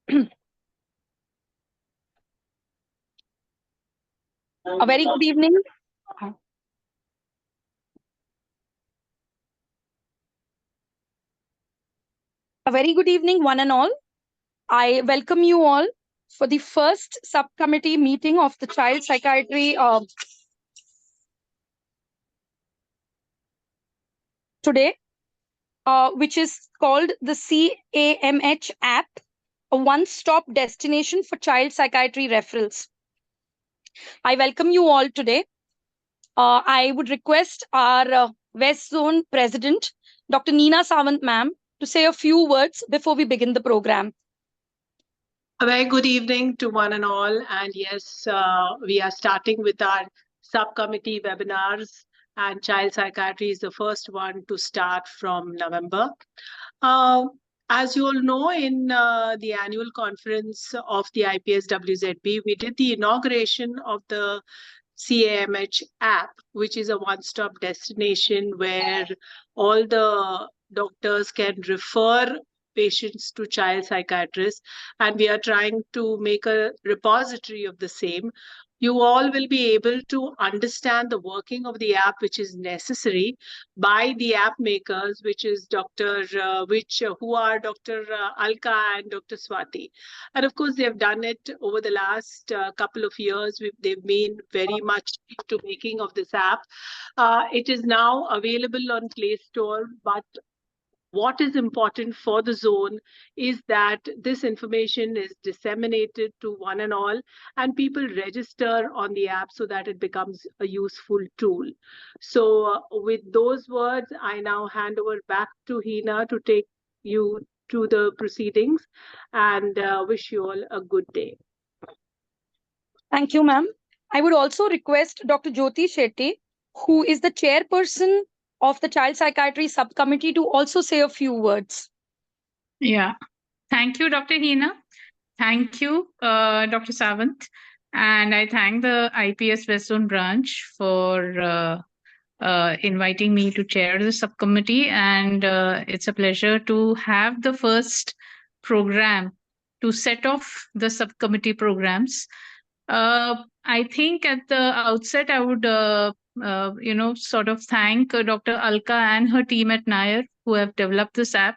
A very good evening. A very good evening, one and all. I welcome you all for the first subcommittee meeting of the Child Psychiatry today, which is called the CAMH App, a one-stop destination for child psychiatry referrals. I welcome you all today. I would request our West Zone President, Dr. Neena Sawant ma'am, to say a few words before we begin the program. A very good evening to one and all. And yes, we are starting with our subcommittee webinars, and child psychiatry is the first one to start from November. As you all know, in the annual conference of the IPSWZB, we did the inauguration of the CAMH app, which is a one-stop destination where all the doctors can refer patients to child psychiatrists, and we are trying to make a repository of the same. You all will be able to understand the working of the app, which is necessary by the app makers, which is who are Dr. Alka and Dr. Swati. And of course, they've done it over the last couple of years. They've been very much into making of this app. It is now available on Play Store, but what is important for the zone is that this information is disseminated to one and all, and people register on the app so that it becomes a useful tool. So with those words, I now hand over back to Hina to take you to the proceedings, and wish you all a good day. Thank you, ma'am. I would also request Dr. Jyoti Shetty, who is the chairperson of the Child Psychiatry Subcommittee, to also say a few words. Yeah. Thank you, Dr. Hina. Thank you, Dr. Sawant. And I thank the IPS West Zone branch for inviting me to chair the subcommittee. And it's a pleasure to have the first program to set off the subcommittee programs. I think at the outset, I would sort of thank Dr. Alka and her team at Nair who have developed this app.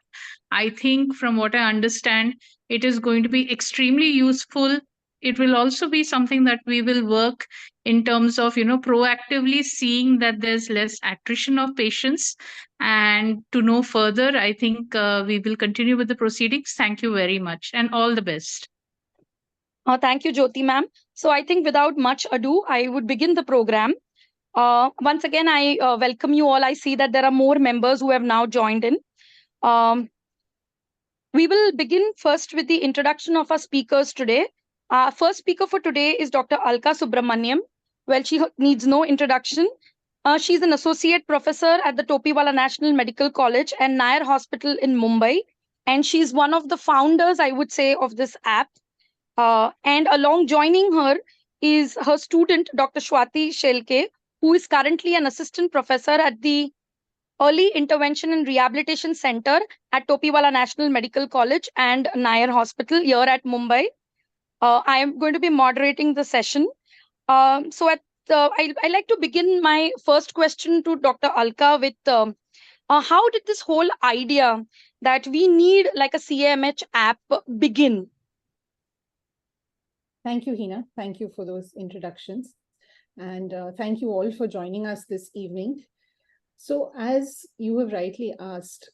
I think from what I understand, it is going to be extremely useful. It will also be something that we will work in terms of, proactively seeing that there's less attrition of patients. And to know further, I think we will continue with the proceedings. Thank you very much and all the best. Thank you, Jyoti ma'am. So I think without much ado, I would begin the program. Once again, I welcome you all. I see that there are more members who have now joined in. We will begin first with the introduction of our speakers today. Our first speaker for today is Dr. Alka Subramaniam. Well, she needs no introduction. She's an associate professor at the Topiwala National Medical College and Nair Hospital in Mumbai. And she's one of the founders, I would say, of this app. And along joining her is her student, Dr. Swati Shelke, who is currently an assistant professor at the Early Intervention and Rehabilitation Center at Topiwala National Medical College and Nair Hospital here at Mumbai. I am going to be moderating the session. I like to begin my first question to Dr. Alka with how did this whole idea that we need like a CAMH app begin? Thank you, Hina. Thank you for those introductions. And thank you all for joining us this evening. So as you have rightly asked,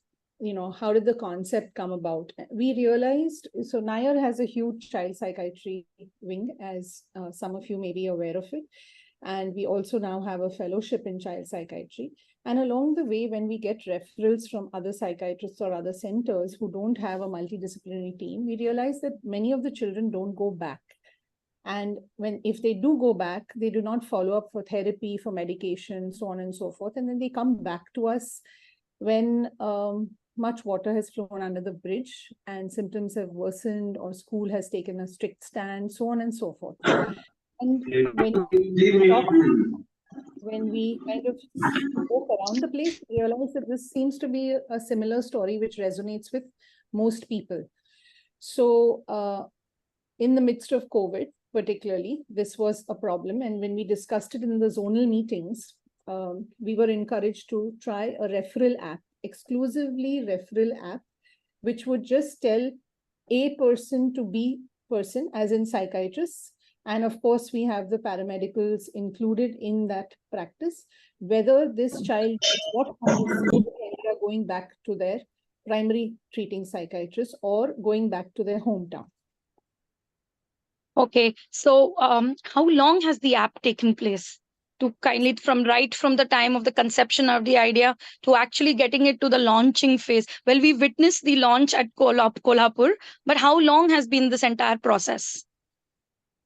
how did the concept come about? We realized, so Nair has a huge child psychiatry wing, as some of you may be aware of it. And we also now have a fellowship in child psychiatry. And along the way, when we get referrals from other psychiatrists or other centers who don't have a multidisciplinary team, we realize that many of the children don't go back. And if they do go back, they do not follow up for therapy, for medication, so on and so forth. And then they come back to us when much water has flown under the bridge and symptoms have worsened or school has taken a strict stand, so on and so forth. And when we kind of walk around the place, we realize that this seems to be a similar story which resonates with most people. So in the midst of COVID, particularly, this was a problem. And when we discussed it in the zonal meetings, we were encouraged to try a referral app, exclusively referral app, which would just tell A person to B person, as in psychiatrists. And of course, we have the paramedicals included in that practice, whether this child, what conditions they are going back to their primary treating psychiatrist or going back to their hometown. Okay, so how long has the app taken place? To kindly from the time of the conception of the idea to actually getting it to the launching phase. Well, we witnessed the launch at Kolhapur, but how long has been this entire process?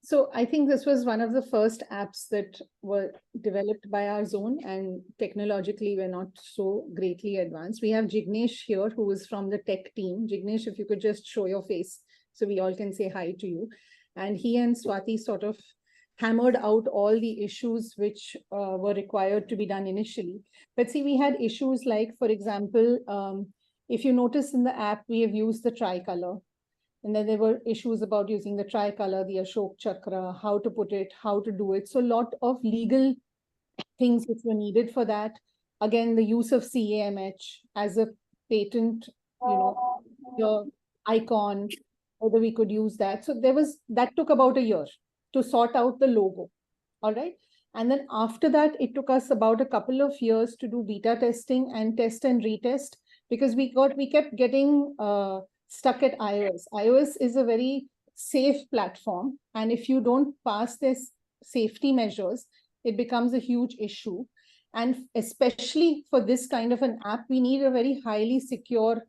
So I think this was one of the first apps that were developed by our zone, and technologically we're not so greatly advanced. We have Jignesh here, who is from the tech team. Jignesh, if you could just show your face so we all can say hi to you. And he and Swati sort of hammered out all the issues which were required to be done initially. But see, we had issues like, for example, if you notice in the app, we have used the tricolor. And then there were issues about using the tricolor, the Ashok Chakra, how to put it, how to do it. So a lot of legal things which were needed for that. Again, the use of CAMH as a patent, the icon, whether we could use that. So that took about a year to sort out the logo. All right. And then after that, it took us about a couple of years to do beta testing and test and retest, because we kept getting stuck at iOS. iOS is a very safe platform. And if you don't pass this safety measures, it becomes a huge issue. And especially for this kind of an app, we need a very highly secure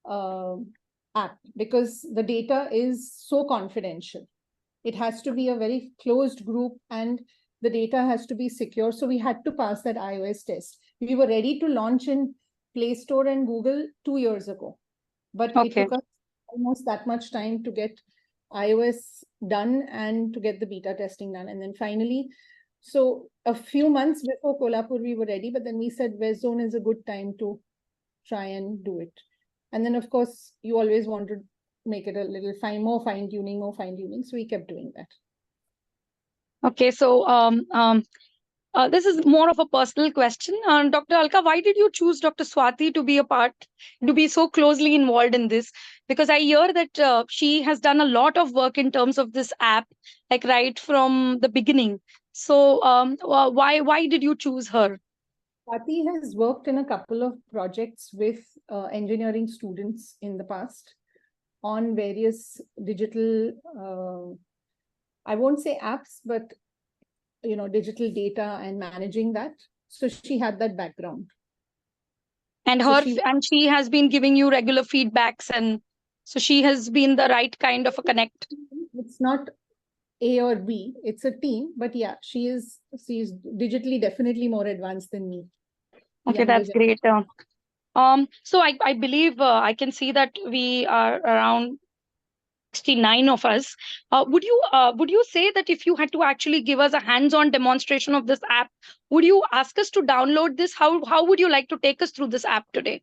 app, because the data is so confidential. It has to be a very closed group and the data has to be secure. So we had to pass that iOS test. We were ready to launch in Play Store and Google 2 years ago. But it took us almost that much time to get iOS done and to get the beta testing done. And then finally, so a few months before Kolhapur, we were ready, but then we said West Zone is a good time to try and do it. And then, of course, you always want to make it a little more fine-tuning. So we kept doing that. Okay, so this is more of a personal question. Dr. Alka, why did you choose Dr. Swati to be so closely involved in this? Because I hear that she has done a lot of work in terms of this app, like right from the beginning. So why did you choose her? Swati has worked in a couple of projects with engineering students in the past on various digital, I won't say apps, but digital data and managing that. So she had that background. And she has been giving you regular feedbacks, and so she has been the right kind of a connect. It's not A or B, it's a team, but yeah, she's digitally definitely more advanced than me. Okay, that's great. So I believe I can see that we are around 69 of us. Would you say that if you had to actually give us a hands-on demonstration of this app, would you ask us to download this? How would you like to take us through this app today?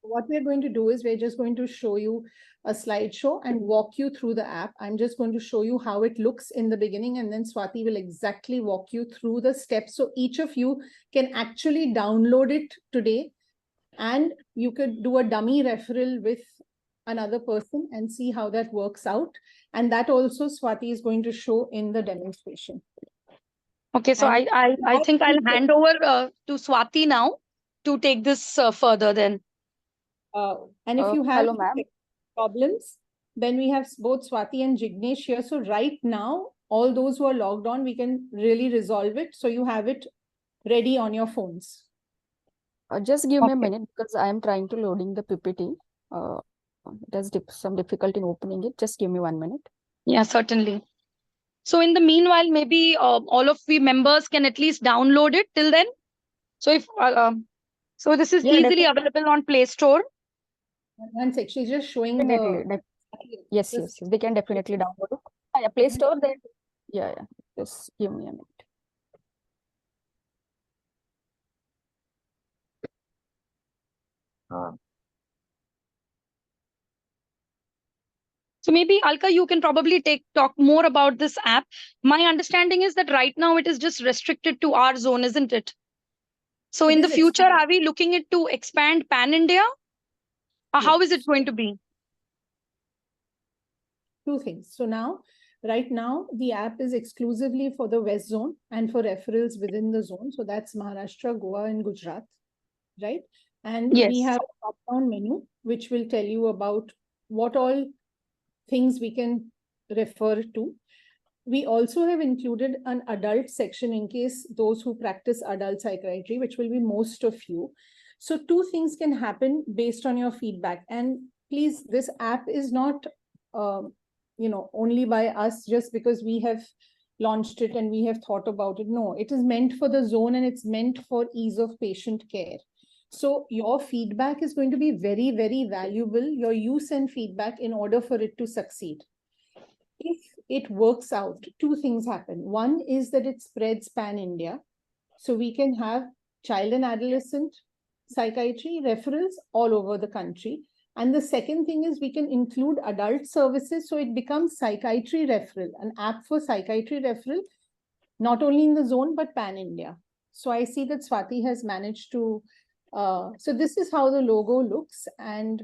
What we're going to do is we're just going to show you a slideshow and walk you through the app. I'm just going to show you how it looks in the beginning, and then Swati will exactly walk you through the steps. So each of you can actually download it today, and you could do a dummy referral with another person and see how that works out. And that also Swati is going to show in the demonstration. Okay, so I think I'll hand over to Swati now to take this further then. And if you have problems, then we have both Swati and Jignesh here. So right now, all those who are logged on, we can really resolve it. So you have it ready on your phones. Just give me a minute, because I am trying to loading the PPT. It has some difficulty in opening it. Just give me 1 minute. Yeah, certainly. So in the meanwhile, maybe all of the members can at least download it till then. So if so this is easily available on Play Store. One sec, she's just showing Yes, they can definitely download it. Yeah, Play Store. Then yeah. Just give me a minute. So maybe Alka, you can probably talk more about this app. My understanding is that right now it is just restricted to our zone, isn't it? So in the future, are we looking at to expand pan-India? How is it going to be? Two things. So now, right now, the app is exclusively for the West Zone and for referrals within the zone. So that's Maharashtra, Goa, and Gujarat, right? And we Yes. have a top-down menu, which will tell you about what all things we can refer to. We also have included an adult section in case those who practice adult psychiatry, which will be most of you. So two things can happen based on your feedback. And please, this app is not, only by us just because we have launched it and we have thought about it. No, it is meant for the zone and it's meant for ease of patient care. So your feedback is going to be very, very valuable, your use and feedback, in order for it to succeed. If it works out, two things happen. One is that it spreads pan-India. So we can have child and adolescent psychiatry referrals all over the country. And the second thing is we can include adult services. So it becomes psychiatry referral, an app for psychiatry referral, not only in the zone, but pan-India. So I see that Swati has managed to, so this is how the logo looks. And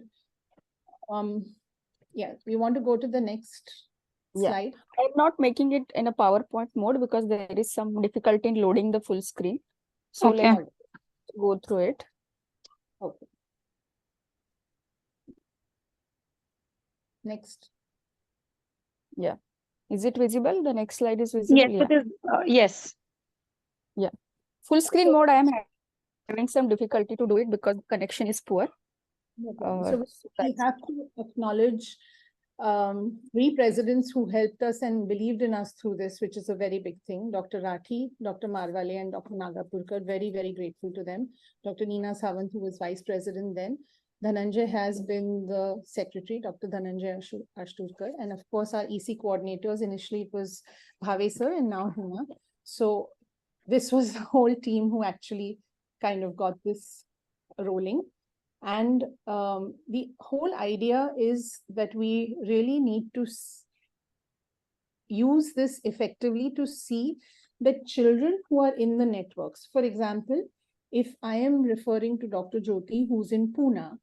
yeah, we want to go to the next slide. I'm not making it in a PowerPoint mode because there is some difficulty in loading the full screen. So Okay. let's go through it. Okay. Next. Yeah. Is it visible? The next slide is visible. Yes, it is. Yes. Yeah. Full screen mode, I am having some difficulty to do it because connection is poor. So we have to acknowledge three presidents who helped us and believed in us through this, which is a very big thing. Dr. Rathi, Dr. Marwale, and Dr. Nagapurkar, very, very grateful to them. Dr. Neena Sawant, who was vice president then. Dhananjay has been the secretary, Dr. Dhananjay Ashturkar. And of course, our EC coordinators, initially it was Bhave sir and now Hina. So this was the whole team who actually kind of got this rolling. And the whole idea is that we really need to use this effectively to see that children who are in the networks, for example, if I am referring to Dr. Jyoti, who's in Pune,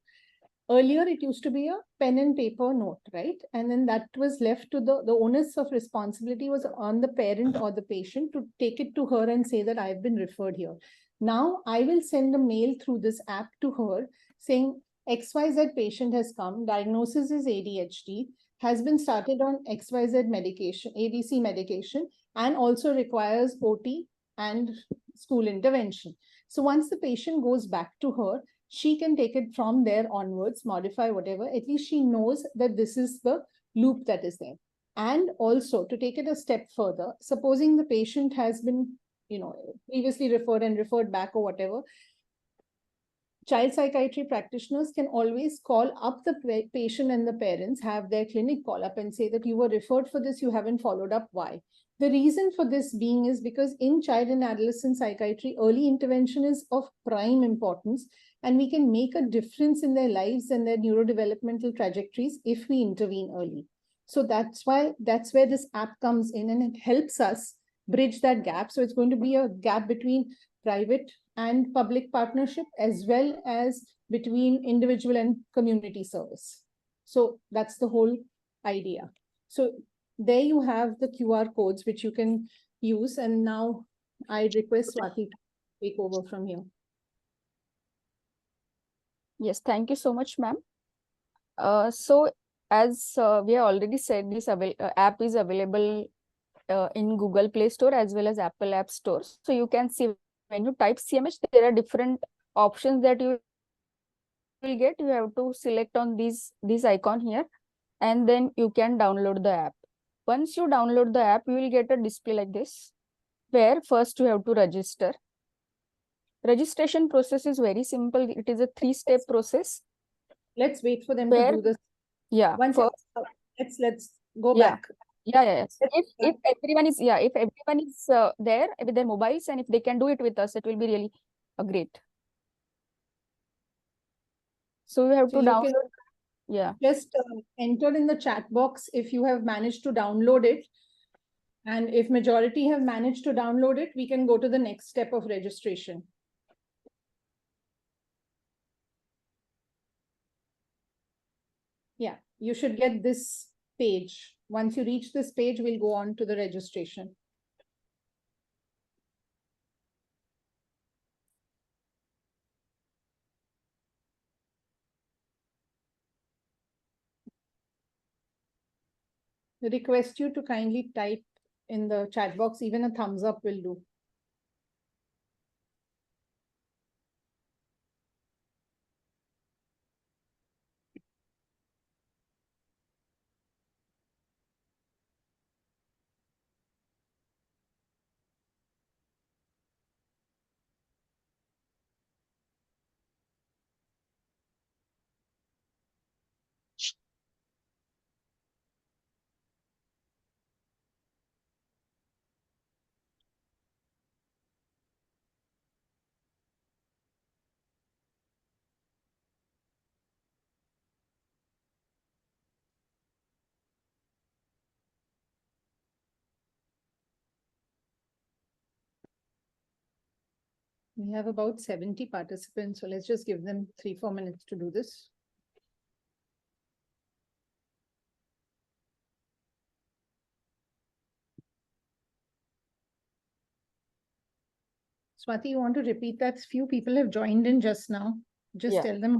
earlier it used to be a pen and paper note, right? And then that was left to the onus of responsibility was on the parent or the patient to take it to her and say that I've been referred here. Now I will send a mail through this app to her saying XYZ patient has come, diagnosis is ADHD, has been started on XYZ medication, ABC medication, and also requires OT and school intervention. So once the patient goes back to her, she can take it from there onwards, modify whatever, at least she knows that this is the loop that is there. And also to take it a step further, supposing the patient has been, previously referred and referred back or whatever, child psychiatry practitioners can always call up the patient and the parents, have their clinic call up and say that you were referred for this, you haven't followed up, why? The reason for this being is because in child and adolescent psychiatry, early intervention is of prime importance, and we can make a difference in their lives and their neurodevelopmental trajectories if we intervene early. So that's where this app comes in, and it helps us bridge that gap. So it's going to be a gap between private and public partnership, as well as between individual and community service. So that's the whole idea. So there you have the QR codes, which you can use. And now I request Swati to take over from here. Yes, thank you so much, ma'am. So as we have already said, this app is available in Google Play Store as well as Apple App Store. So you can see when you type CMH, there are different options that you will get. You have to select on this icon here, and then you can download the app. Once you download the app, you will get a display like this, where first you have to register. Registration process is very simple. It is a 3-step process. Let's wait for them to do this. Yeah. Let's go back. Yes. If everyone is there with their mobiles, and if they can do it with us, it will be really great. So you have to download. Yeah. Just enter in the chat box if you have managed to download it. And if majority have managed to download it, we can go to the next step of registration. Yeah, you should get this page. Once you reach this page, we'll go on to the registration. I request you to kindly type in the chat box, even a thumbs up will do. We have about 70 participants, so let's just give them 3-4 minutes to do this. Swati, you want to repeat that? Few people have joined in just now. Just tell them.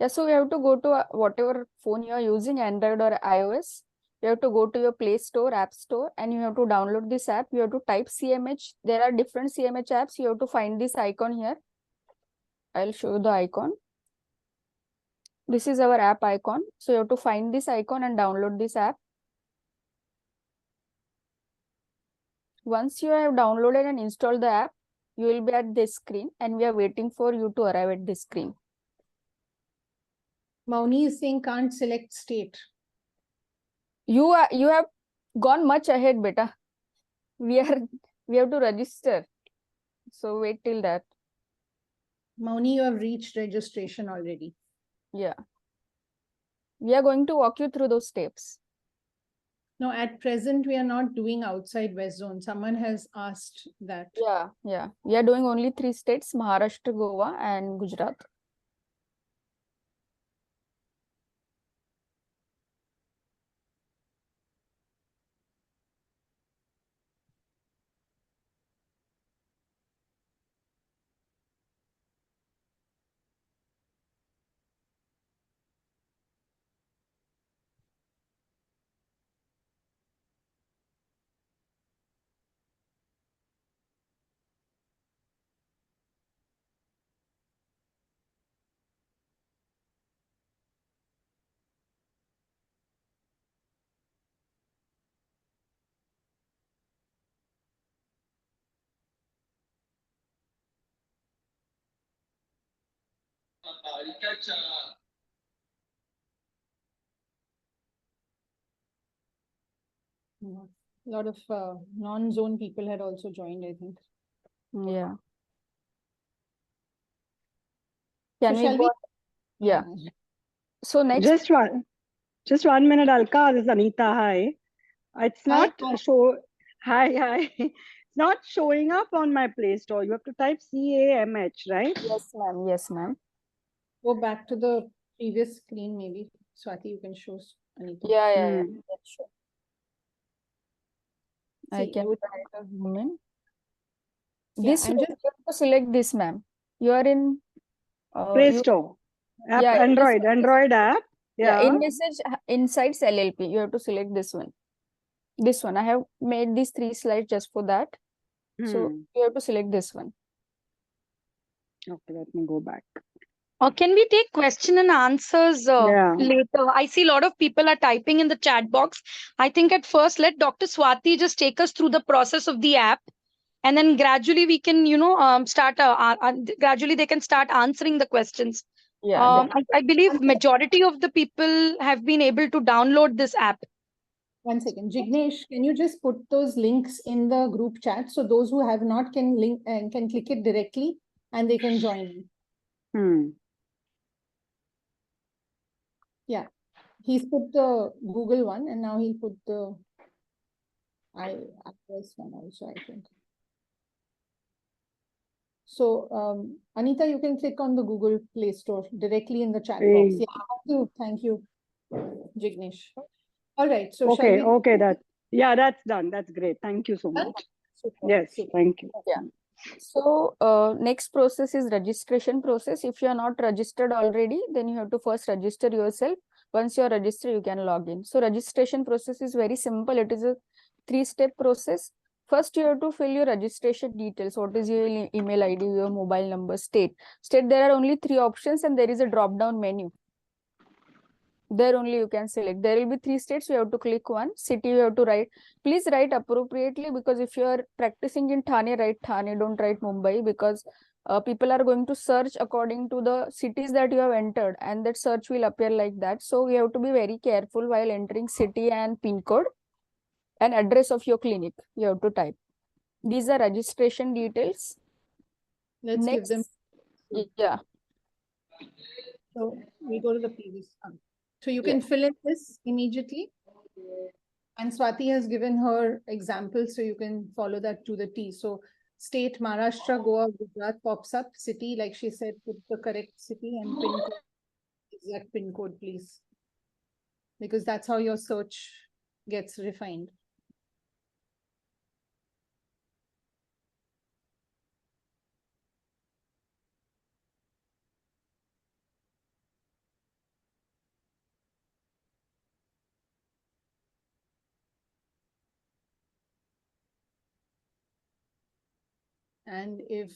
Yeah, so you have to go to whatever phone you are using, Android or iOS. You have to go to your Play Store, App Store, and you have to download this app. You have to type CMH. There are different CMH apps. You have to find this icon here. I'll show you the icon. This is our app icon. So you have to find this icon and download this app. Once you have downloaded and installed the app, you will be at this screen and we are waiting for you to arrive at this screen. Mauni is saying can't select state. You have gone much ahead, beta. We have to register. So wait till that. Mauni, you have reached registration already. Yeah. We are going to walk you through those steps. No, at present, we are not doing outside West Zone. Someone has asked that. Yeah. We are doing only 3 states, Maharashtra, Goa, and Gujarat. A lot of non-zone people had also joined, I think. Yeah. So shall we? Yeah. So next. Just one minute, Alka. This is Anita. Hi. It's not Hi. It's not showing up on my Play Store. You have to type CAMH, right? Yes, ma'am. Go back to the previous screen, maybe. Swati, you can show Anita. Yeah. Sure. I See, can you try to zoom in. Yeah, This you have to select this, ma'am. You are in Play Store. App, Yeah, Android app. Yeah, in message inside LLP, you have to select this one. This one. I have made these 3 slides just for that. So you have to select this one. Okay, let me go back. Can we take question and answers later? I see a lot of people are typing in the chat box. I think at first, let Dr. Swati just take us through the process of the app. And then gradually we can, start, gradually they can start answering the questions. Yeah. I believe majority of the people have been able to download this app. 1 second. Jignesh, can you just put those links in the group chat so those who have not can link and can click it directly and they can join. Yeah, he's put the Google one and now he'll put the iOS one also, I think. So, Anita, you can click on the Google Play Store directly in the chat box. Yeah, thank you, Jignesh. All right, so shall we? Okay, that's done. That's great. Thank you so much. Super, Yes, super. thank you. Yeah. So next process is registration process. If you are not registered already, then you have to first register yourself. Once you are registered, you can log in. So registration process is very simple. It is a 3-step process. First, you have to fill your registration details. What is your email ID, your mobile number, state. State, there are only 3 options and there is a drop-down menu. There only you can select. There will be 3 states. You have to click one. City you have to write. Please write appropriately, because if you are practicing in Thane, write Thane. Don't write Mumbai, because people are going to search according to the cities that you have entered, and that search will appear like that. So you have to be very careful while entering city and PIN code and address of your clinic. You have to type. These are registration details. Let's give them. Yeah. So we go to the previous one. So you can fill in this immediately. And Swati has given her example, so you can follow that to the T. So state Maharashtra, Goa, Gujarat pops up. City, like she said, put the correct city and PIN code, exact PIN code, please. Because that's how your search gets refined. And if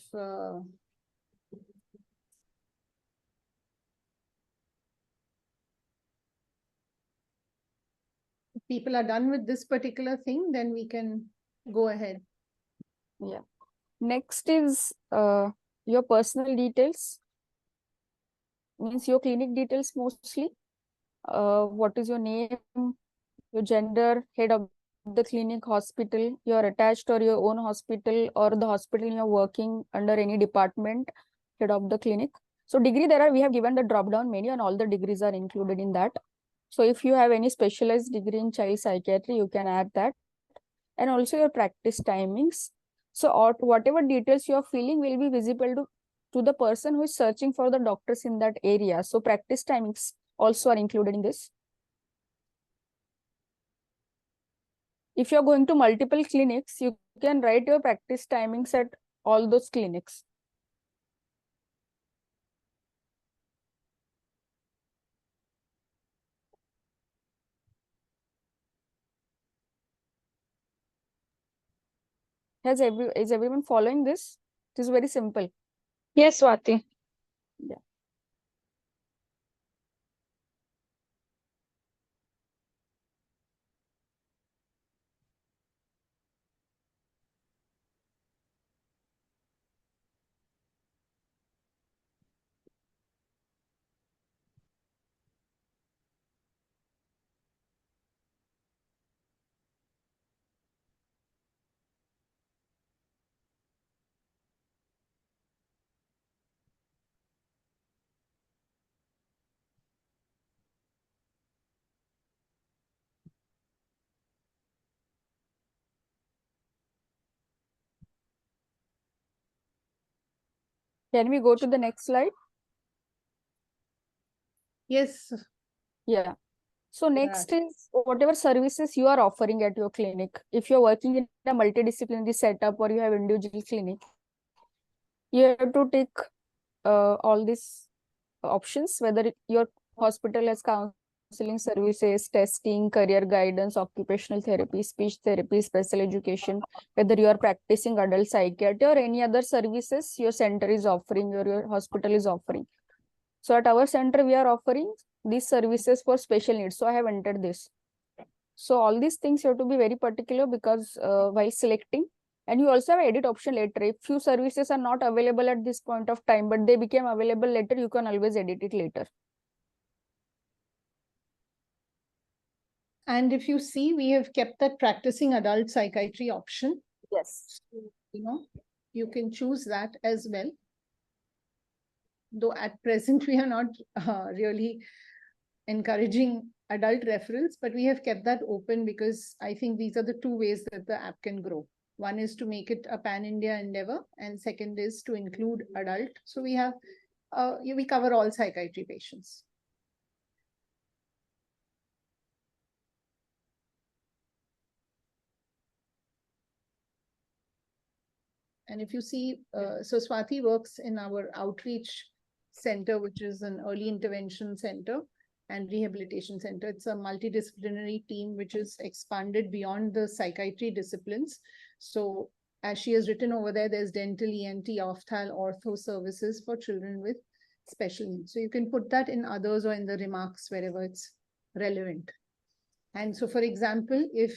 people are done with this particular thing, then we can go ahead. Yeah. Next is your personal details. Means your clinic details mostly. What is your name, your gender, head of the clinic, hospital, you're attached or your own hospital, or the hospital you're working under any department, head of the clinic. So degree, we have given the drop down menu and all the degrees are included in that. So if you have any specialized degree in child psychiatry, you can add that. And also your practice timings. So whatever details you are filling will be visible to the person who is searching for the doctors in that area. So practice timings also are included in this. If you're going to multiple clinics, you can write your practice timings at all those clinics. Is everyone following this? It is very simple. Yes, Swati. Yeah. Can we go to the next slide? Yes. Yeah. So next is whatever services you are offering at your clinic. If you're working in a multidisciplinary setup or you have individual clinic, you have to take all these options, whether your hospital has counseling services, testing, career guidance, occupational therapy, speech therapy, special education, whether you are practicing adult psychiatry or any other services your center is offering or your hospital is offering. So at our center, we are offering these services for special needs. So I have entered this. So all these things you have to be very particular, because while selecting, and you also have edit option later. If few services are not available at this point of time, but they became available later, you can always edit it later. And if you see, we have kept that practicing adult psychiatry option. Yes. So, you can choose that as well. Though at present, we are not really encouraging adult referrals, but we have kept that open because I think these are the two ways that the app can grow. One is to make it a pan-India endeavor, and second is to include adult. So we have, we cover all psychiatry patients. And if you see, so Swati works in our outreach center, which is an early intervention center and rehabilitation center. It's a multidisciplinary team which is expanded beyond the psychiatry disciplines. So as she has written over there, there's dental, ENT, ophthal, ortho services for children with special needs. So you can put that in others or in the remarks wherever it's relevant. And so, for example, if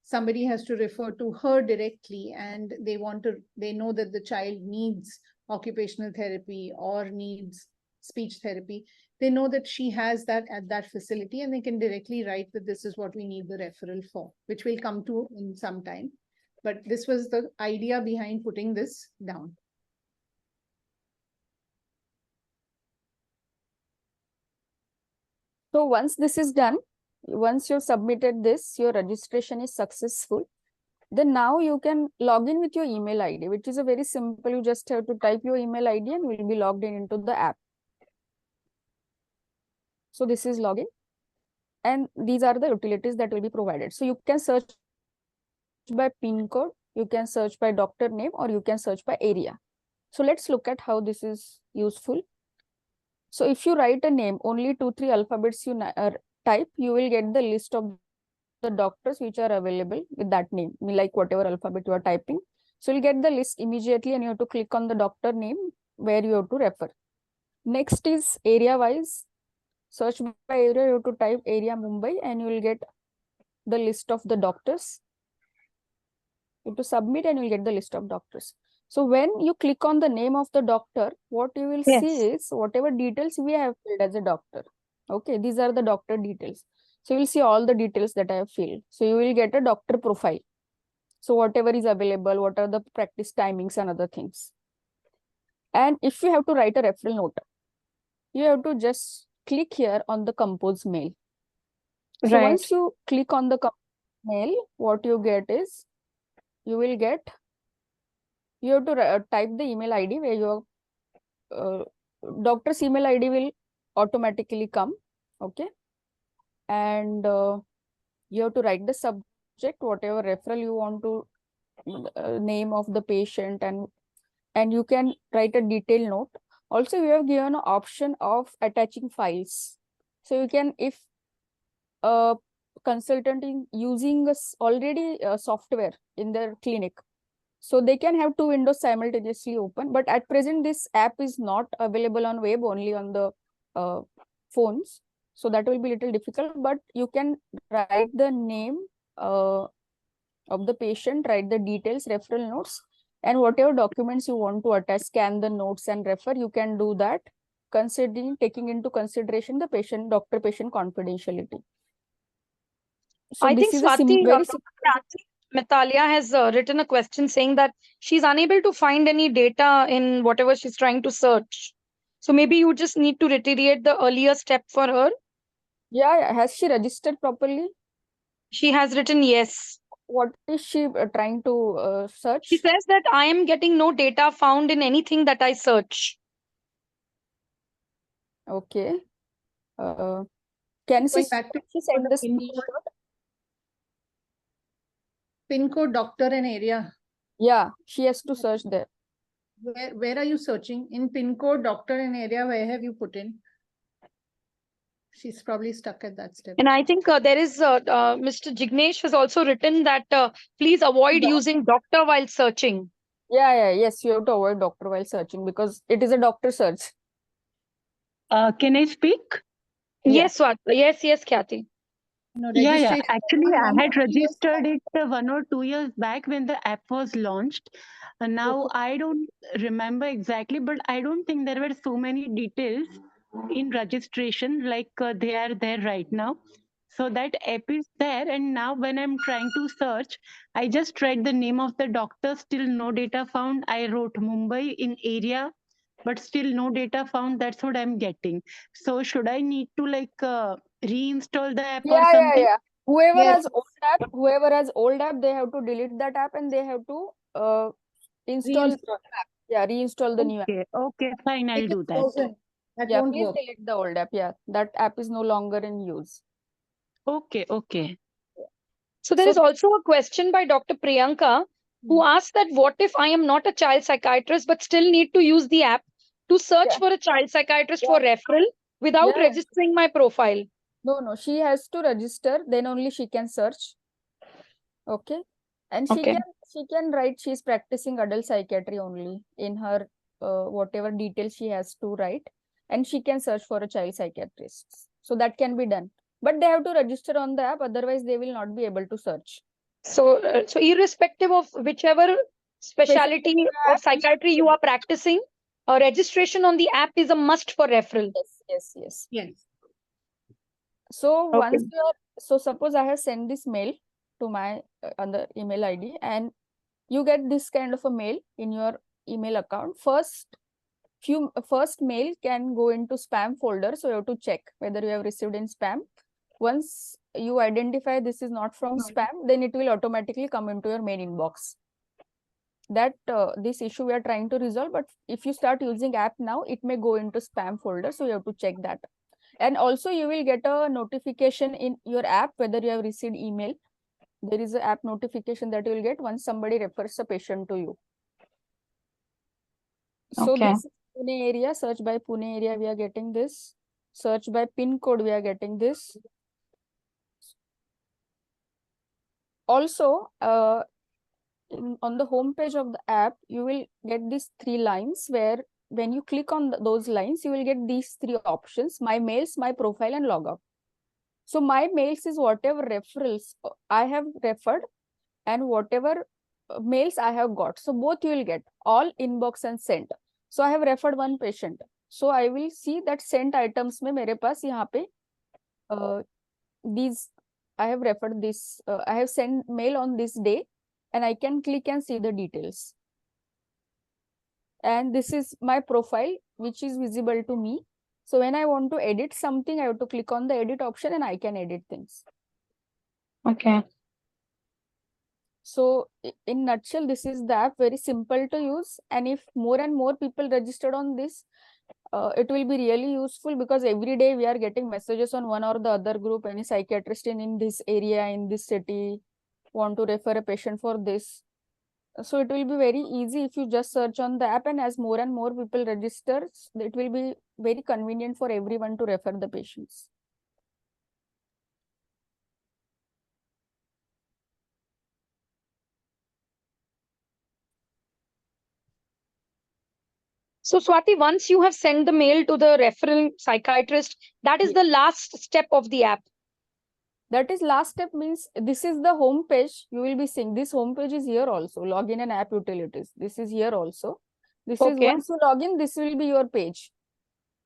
somebody has to refer to her directly and they know that the child needs occupational therapy or needs speech therapy, they know that she has that at that facility, and they can directly write that this is what we need the referral for, which we'll come to in some time. But this was the idea behind putting this down. So once this is done, once you've submitted this, your registration is successful. Then now you can log in with your email ID, which is a very simple. You just have to type your email ID and will be logged in into the app. So this is login. And these are the utilities that will be provided. So you can search by PIN code, you can search by doctor name, or you can search by area. So let's look at how this is useful. So if you write a name, only 2-3 alphabets you type, you will get the list of the doctors which are available with that name, like whatever alphabet you are typing. So you'll get the list immediately, and you have to click on the doctor name where you have to refer. Next is area wise. Search by area, you have to type area Mumbai, and you will get the list of the doctors. You have to submit and you will get the list of doctors. So when you click on the name of the doctor, what you will see is whatever details we have filled as a doctor. Okay, these are the doctor details. So you will see all the details that I have filled. So you will get a doctor profile. So whatever is available, what are the practice timings and other things. And if you have to write a referral note, you have to just click here on the compose mail. So once you click on the mail, what you get is, you have to type the email ID where your doctor's email ID will automatically come. Okay. And you have to write the subject, whatever referral you want to, name of the patient, and you can write a detailed note. Also, we have given an option of attaching files. So you can, if a consultant is using already software in their clinic, so they can have 2 windows simultaneously open. But at present, this app is not available on web, only on the phones. So that will be a little difficult, but you can write the name of the patient, write the details, referral notes, and whatever documents you want to attach, scan the notes and refer, you can do that, taking into consideration the doctor-patient confidentiality. So I this think is a Swati, very Metalia has written a question saying that she's unable to find any data in whatever she's trying to search. So maybe you just need to reiterate the earlier step for her. Yeah. Has she registered properly? She has written yes. What is she trying to search? She says that I am getting no data found in anything that I search. Okay. Can she back to send this PIN code, doctor, and area? Yeah, she has to search there. Where are you searching? In PIN code, doctor, and area, where have you put in? She's probably stuck at that step. And I think there is Mr. Jignesh has also written that please avoid using doctor while searching. Yes, you have to avoid doctor while searching because it is a doctor search. Can I speak? Yes, yes, Khyati. No, actually, I had registered it 1 or 2 years back when the app was launched. Now, I don't remember exactly, but I don't think there were so many details in registration like they are there right now. So that app is there, and now when I'm trying to search, I just read the name of the doctor, still no data found. I wrote Mumbai in area, but still no data found. That's what I'm getting. So should I need to like reinstall the app or something? Whoever Yes. has old app, they have to delete that app and they have to install, reinstall the new app. Okay, fine, I'll Make it do that. frozen. That Yeah, won't please work. delete the old app. Yeah, that app is no longer in use. Okay. So there So- is also a question by Dr. Priyanka who asked that what if I am not a child psychiatrist but still need to use the app to search Yeah. for a child psychiatrist for referral without Yeah. registering my profile? No, she has to register, then only she can search. Okay. And Okay. she can write she's practicing adult psychiatry only in her whatever details she has to write, and she can search for a child psychiatrist. So that can be done. But they have to register on the app, otherwise they will not be able to search. So, so irrespective of whichever specialty of psychiatry you are practicing, a registration on the app is a must for referral. Yes. So Okay. once you are, so suppose I have sent this mail to my other email ID, and you get this kind of a mail in your email account. First mail can go into spam folder, so you have to check whether you have received in spam. Once you identify this is not from spam, then it will automatically come into your main inbox. That this issue we are trying to resolve, but if you start using app now, it may go into spam folder, so you have to check that. And also you will get a notification in your app whether you have received email. There is an app notification that you will get once somebody refers a patient to you. So Okay. this Pune area, search by Pune area, we are getting this. Search by pin code, we are getting this. Also, on the home page of the app, you will get these 3 lines where when you click on those lines, you will get these 3 options: my mails, my profile, and logout. So my mails is whatever referrals I have referred and whatever mails I have got. So both you will get, all inbox and sent. So I have referred one patient. So I will see that sent items में मेरे पास यहाँ पे these I have referred this, I have sent mail on this day, and I can click and see the details. And this is my profile, which is visible to me. So when I want to edit something, I have to click on the edit option and I can edit things. Okay. So in nutshell, this is the app, very simple to use. And if more and more people registered on this, it will be really useful, because every day we are getting messages on one or the other group, any psychiatrist in this area, in this city, want to refer a patient for this. So it will be very easy if you just search on the app, and as more and more people register, it will be very convenient for everyone to refer the patients. So Swati, once you have sent the mail to the referral psychiatrist, that is the last step of the app. That is last step, means this is the home page. You will be seeing this home page is here also. Login and app utilities. This is here also. This is once you log in, this will be your page.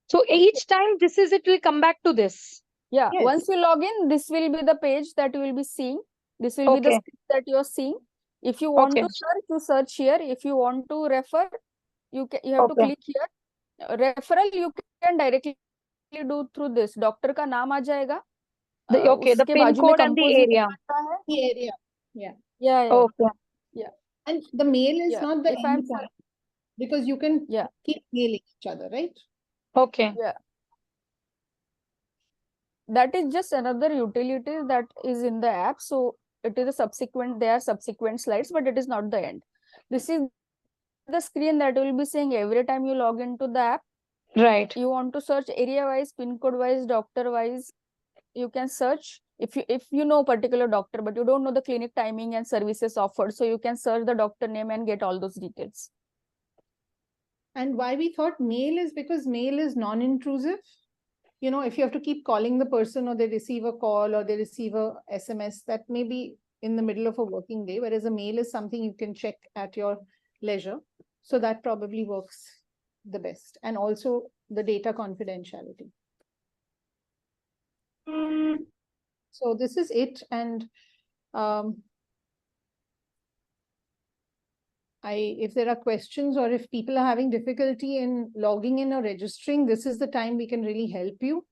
So each time it will come back to this. Yeah. Yes. Once you log in, this will be the page that you will be seeing. This will be the screen that you are seeing. If you want to search, you search here. If you want to refer, you have to click here. Referral you can directly do through this. Doctor का नाम आ जाएगा. The pin code and the area. The area. Yeah. Okay. Yeah. And the mail is not the if end point, because you can keep mailing each other, right? Okay. Yeah. That is just another utility that is in the app. So it is a subsequent, there are subsequent slides, but it is not the end. This is the screen that you will be seeing every time you log into the app. Right. You want to search area wise, pin code wise, doctor wise, you can search. If you know particular doctor, but you don't know the clinic timing and services offered, so you can search the doctor name and get all those details. And why we thought mail is because mail is non-intrusive. You know, if you have to keep calling the person, or they receive a call, or they receive a SMS, that may be in the middle of a working day, whereas a mail is something you can check at your leisure. So that probably works the best. And also the data confidentiality. So this is it. And if there are questions or if people are having difficulty in logging in or registering, this is the time we can really help you.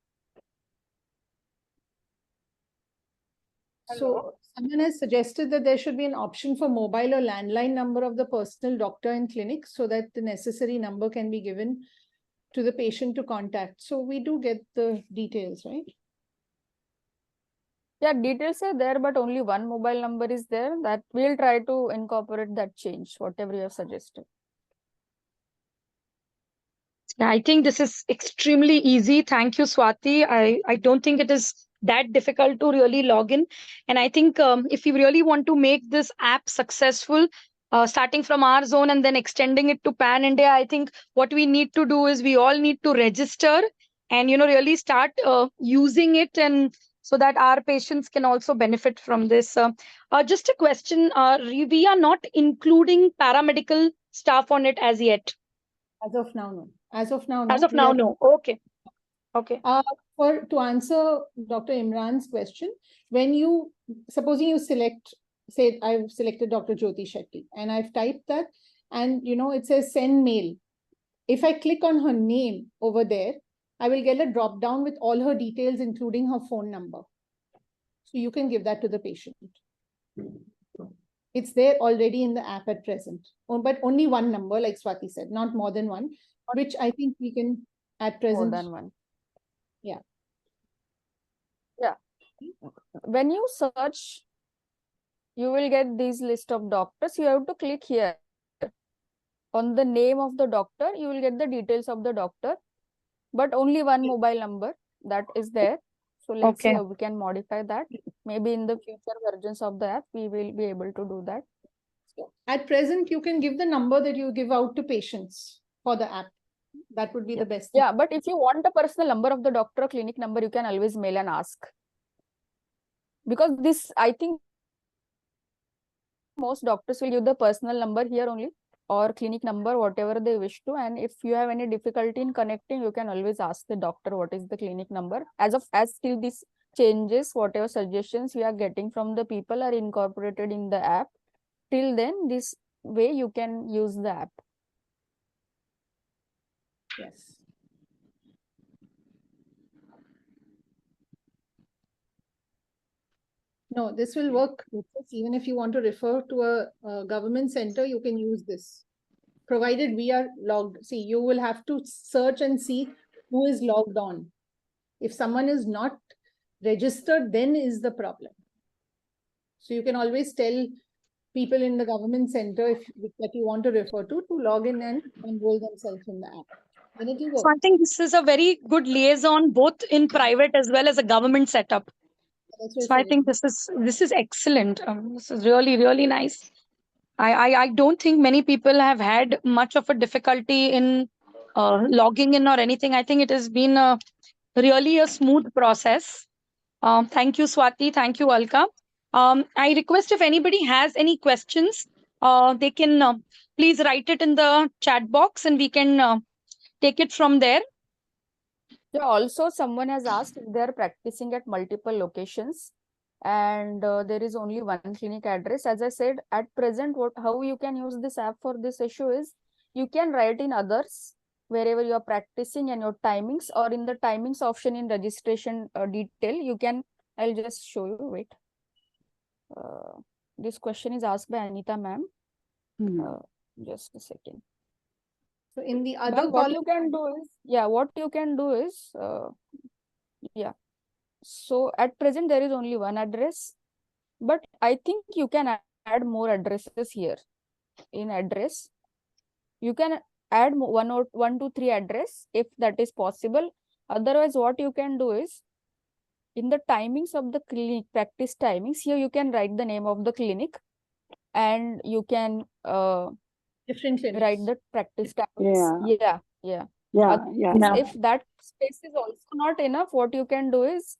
So someone has suggested that there should be an option for mobile or landline number of the personal doctor in clinic so that the necessary number can be given to the patient to contact. So we do get the details, right? Yeah, details are there, but only one mobile number is there. That we'll try to incorporate that change, whatever you have suggested. Yeah, I think this is extremely easy. Thank you, Swati. I don't think it is that difficult to really log in. And I think if you really want to make this app successful, starting from our zone and then extending it to Pan India, I think what we need to do is we all need to register and, really start using it, and so that our patients can also benefit from this. Just a question, we are not including paramedical staff on it as yet. As of now, no. As of now, no. As of now, no. Okay. Okay. To answer Dr. Imran's question, supposing you select, say I've selected Dr. Jyoti Shetty and I've typed that, and it says send mail. If I click on her name over there, I will get a drop down with all her details, including her phone number. So you can give that to the patient. It's there already in the app at present, but only one number, like Swati said, not more than one, which I think we can at present. More than one. Yeah. Yeah. When you search, you will get these list of doctors. You have to click here. On the name of the doctor, you will get the details of the doctor, but only one mobile number that is there. So let's see how we can modify that. Maybe in the future versions of the app, we will be able to do that. At present, you can give the number that you give out to patients for the app. That would be the best. Yeah, but if you want a personal number of the doctor or clinic number, you can always mail and ask. Because this, I think most doctors will give the personal number here only, or clinic number, whatever they wish to. And if you have any difficulty in connecting, you can always ask the doctor what is the clinic number. As till these changes, whatever suggestions you are getting from the people are incorporated in the app, till then this way you can use the app. Yes. No, this will work. Even if you want to refer to a government center, you can use this, provided we are logged. See, you will have to search and see who is logged on. If someone is not registered, then is the problem. So you can always tell people in the government center that you want to refer to log in and enroll themselves in the app. Then it will work. So I think this is a very good liaison, both in private as well as a government setup. So I think this is excellent. This is really, really nice. I don't think many people have had much of a difficulty in logging in or anything. I think it has been really a smooth process. Thank you, Swati. Thank you, Alka. I request if anybody has any questions, they can please write it in the chat box and we can take it from there. Yeah, also someone has asked if they are practicing at multiple locations and there is only one clinic address. As I said, at present, how you can use this app for this issue is you can write in others wherever you are practicing and your timings, or in the timings option in registration detail, you can, I'll just show you, wait. This question is asked by Anita ma'am. Just a second. So in the other what you can do is, what you can do is, so at present there is only one address, but I think you can add more addresses here. In address, you can add 1 to 3 address if that is possible. Otherwise, what you can do is, in the timings of the clinic, practice timings, here you can write the name of the clinic and you can write the practice timings. If that space is also not enough, what you can do is,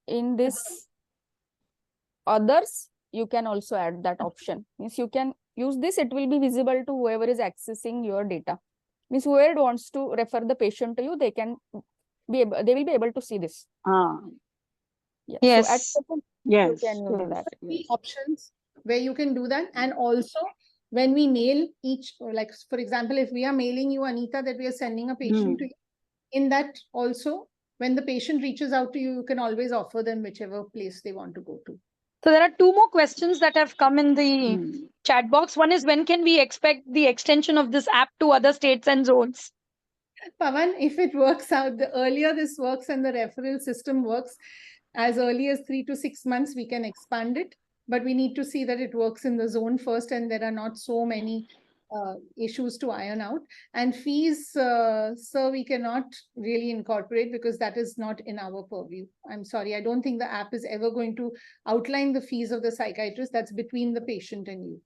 in this others, you can also add that option. Means you can use this, it will be visible to whoever is accessing your data. Means whoever wants to refer the patient to you, they will be able to see this. Yes. So at present, you can use that. Options where you can do that. And also, when we mail each, like for example, if we are mailing you, Anita, that we are sending a patient to you, in that also, when the patient reaches out to you, you can always offer them whichever place they want to go to. So there are two more questions that have come in the chat box. One is, when can we expect the extension of this app to other states and zones? Pawan, if it works out, the earlier this works and the referral system works, as early as 3 to 6 months, we can expand it. But we need to see that it works in the zone first, and there are not so many issues to iron out. And fees, sir, we cannot really incorporate because that is not in our purview. I'm sorry, I don't think the app is ever going to outline the fees of the psychiatrist. That's between the patient and you.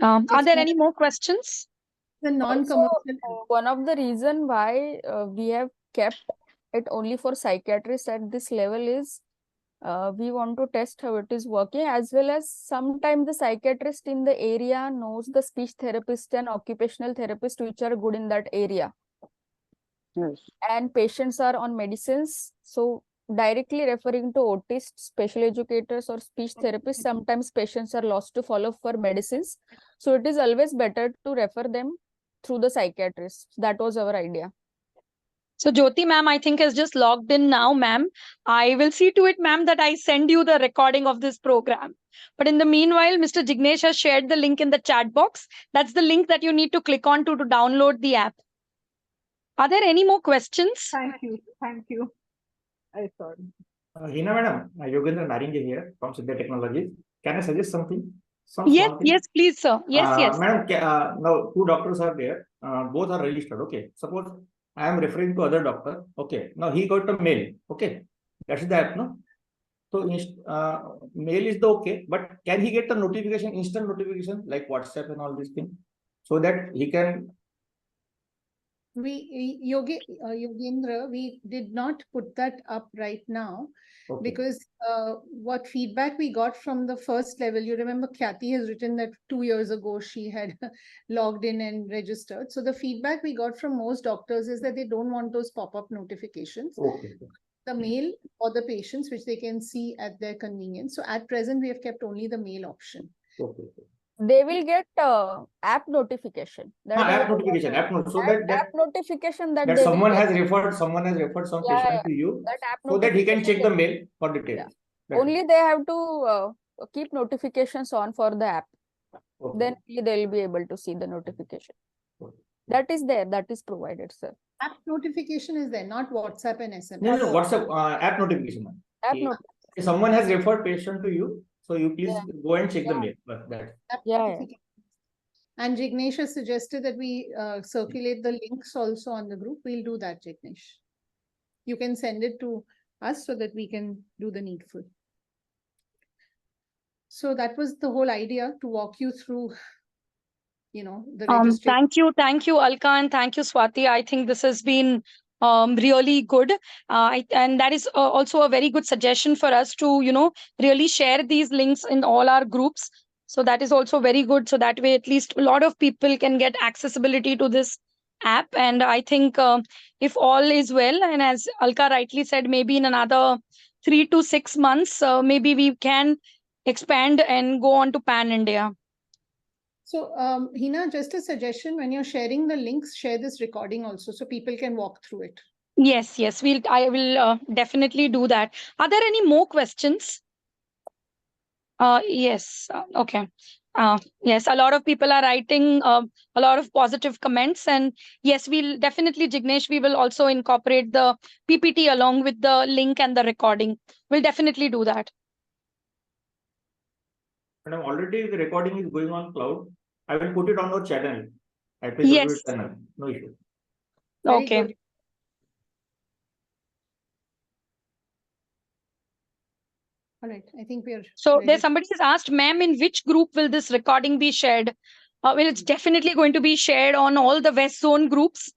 Are there any more questions? The non-commercial. One of the reason why we have kept it only for psychiatrists at this level is we want to test how it is working, as well as sometimes the psychiatrist in the area knows the speech therapist and occupational therapist which are good in that area. Yes. And patients are on medicines, so directly referring to autists, special educators or speech therapists, sometimes patients are lost to follow for medicines. So it is always better to refer them through the psychiatrist. That was our idea. So Jyoti ma'am, I think, has just logged in now, ma'am. I will see to it, ma'am, that I send you the recording of this program. But in the meanwhile, Mr. Jignesh has shared the link in the chat box. That's the link that you need to click on to download the app. Are there any more questions? Thank you. Thank you. I saw it. Hina madam, Yogendra Naringe here from Siddha Technologies. Can I suggest something? Yes, yes, please, sir. Yes, yes. Madam, now two doctors are there. Both are registered. Okay. Suppose I am referring to other doctor. Okay. Now he got a mail. Okay. That is the app, no? So mail is the okay, but can he get the notification, instant notification like WhatsApp and all these things, so that he can? Yogendra, we did not put that up right now. Okay. Because what feedback we got from the first level, you remember Kathy has written that 2 years ago she had logged in and registered. So the feedback we got from most doctors is that they don't want those pop-up notifications. Okay. The mail or the patients, which they can see at their convenience. So at present, we have kept only the mail option. Okay. They will get app notification. App notification. So that app notification that someone has referred some patient to you, so that he can check the mail for details. Yeah. Only they have to keep notifications on for the app. Okay. Then they will be able to see the notification. Okay. That is there. That is provided, sir. App notification is there, not WhatsApp and SMS. No, WhatsApp app notification. If someone has referred patient to you, so you please go and check the mail. And Jignesh has suggested that we circulate the links also on the group. We'll do that, Jignesh. You can send it to us so that we can do the needful. So that was the whole idea, to walk you through, the registration. Thank you, Alka, and thank you, Swati. I think this has been really good. And that is also a very good suggestion for us to, really share these links in all our groups. So that is also very good. So that way, at least a lot of people can get accessibility to this app. And I think if all is well, and as Alka rightly said, maybe in another 3 to 6 months, maybe we can expand and go on to Pan India. So, Hina, just a suggestion, when you're sharing the links, share this recording also so people can walk through it. Yes, I will definitely do that. Are there any more questions? Yes. Okay. Yes, a lot of people are writing a lot of positive comments, and yes, we'll definitely, Jignesh, we will also incorporate the PPT along with the link and the recording. We'll definitely do that. Madam, already the recording is going on cloud. I will put it on our channel. Yes. Channel. No issue. Okay. All right. I think we are. So there's somebody has asked, ma'am, in which group will this recording be shared? Well, it's definitely going to be shared on all the West Zone groups.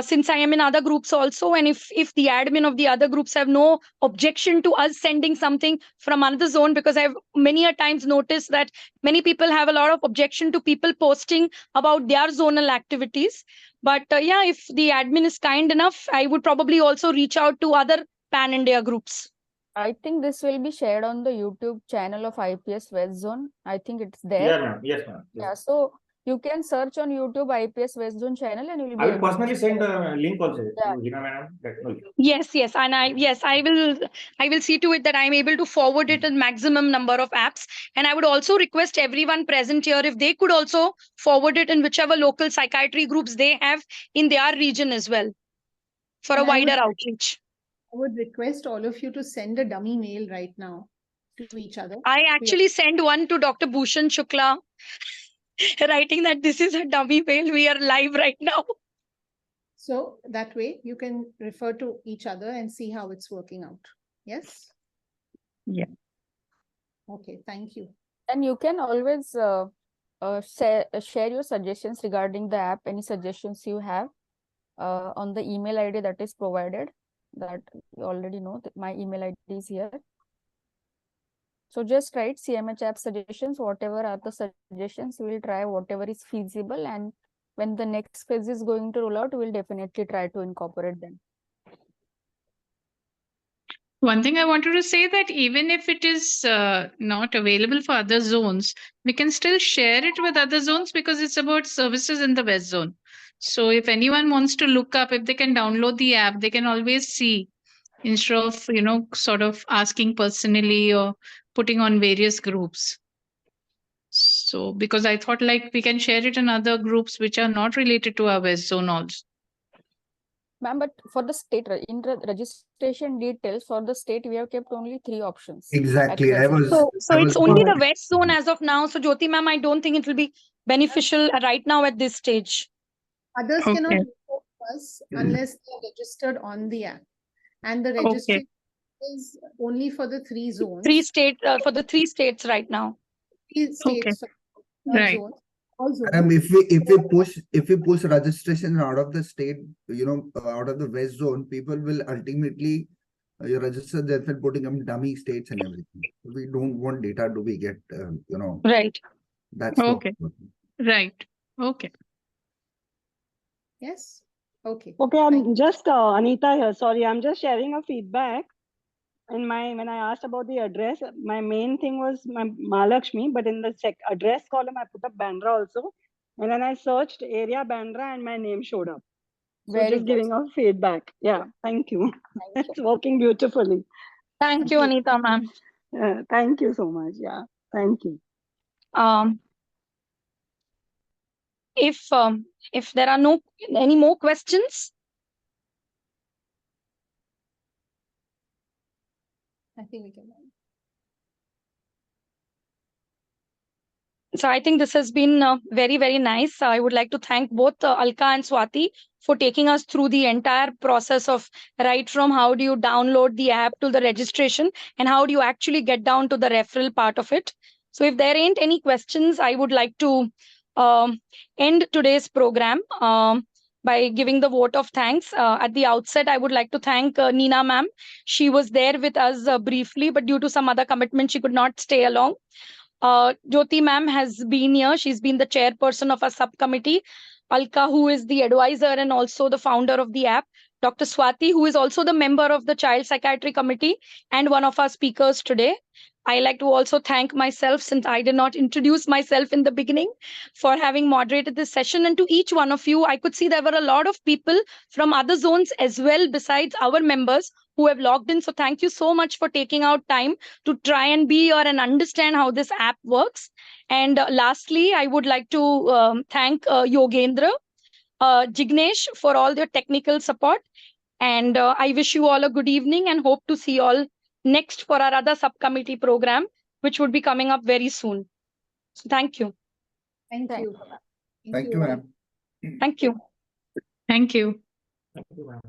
Since I am in other groups also, and if the admin of the other groups have no objection to us sending something from another zone, because I've many a times noticed that many people have a lot of objection to people posting about their zonal activities. But yeah, if the admin is kind enough, I would probably also reach out to other Pan India groups. I think this will be shared on the YouTube channel of IPS West Zone. I think it's there. Yeah, ma'am. Yes, ma'am. Yes. Yeah, so you can search on YouTube IPS West Zone channel and you will be I will able to personally send a link also Yeah. to Hina madam. Yes, and I will see to it that I'm able to forward it in maximum number of apps. And I would also request everyone present here if they could also forward it in whichever local psychiatry groups they have in their region as well for a And wider outreach. I would request all of you to send a dummy mail right now to each other. I actually sent one to Dr. Bhushan Shukla writing that this is a dummy mail. We are live right now. So that way you can refer to each other and see how it's working out. Yes? Yeah. Okay, thank you. And you can always share your suggestions regarding the app, any suggestions you have on the email ID that is provided, that you already know that my email ID is here. So just write CAMH app suggestions, whatever are the suggestions, we will try whatever is feasible, and when the next phase is going to roll out, we will definitely try to incorporate them. One thing I wanted to say that even if it is not available for other zones, we can still share it with other zones because it's about services in the West Zone. So if anyone wants to look up, if they can download the app, they can always see instead of, sort of asking personally or putting on various groups. So because I thought like we can share it in other groups which are not related to our West Zone also. Ma'am, but for the state, in the registration details for the state, we have kept only 3 options. Exactly. So it's only the West Zone as of now. So Jyoti ma'am, I don't think it will be beneficial right now at this stage. Others Okay. cannot report to us unless they are registered on the app. And the registration is only for the 3 zones. For the 3 states right now. 3 states. Right. Zones. All zones. If we push registration out of the state, out of the West Zone, people will ultimately register themselves putting them dummy states and everything. We don't want data to be get Right. That's Okay. Right. Okay. Yes. Okay. Okay, I'm just Anita here. Sorry, I'm just sharing a feedback. When I asked about the address, my main thing was my Mahalakshmi, but in the address column, I put up Bandra also. And then I searched area Bandra and my name showed up. So Very just good. giving a feedback. Yeah, thank you. Thank It's working beautifully. Thank you, Anita ma'am. Thank you so much. Yeah, thank you. If there are any more questions, I think we can. so I think this has been very, very nice. I would like to thank both Alka and Swati for taking us through the entire process of right from how do you download the app to the registration and how do you actually get down to the referral part of it. So if there ain't any questions, I would like to end today's program by giving the vote of thanks. At the outset, I would like to thank Neena ma'am. She was there with us briefly, but due to some other commitment, she could not stay along. Jyoti ma'am has been here. She's been the chairperson of our subcommittee. Alka, who is the advisor and also the founder of the app. Dr. Swati, who is also the member of the Child Psychiatry Committee and one of our speakers today. I like to also thank myself, since I did not introduce myself in the beginning, for having moderated this session. And to each one of you, I could see there were a lot of people from other zones as well, besides our members who have logged in. So thank you so much for taking out time to try and be here and understand how this app works. And lastly, I would like to thank Yogendra, Jignesh for all their technical support. And I wish you all a good evening and hope to see you all next for our other subcommittee program, which would be coming up very soon. So thank you. Thank you. Thank you, ma'am. Thank you. Thank you. Thank you, ma'am.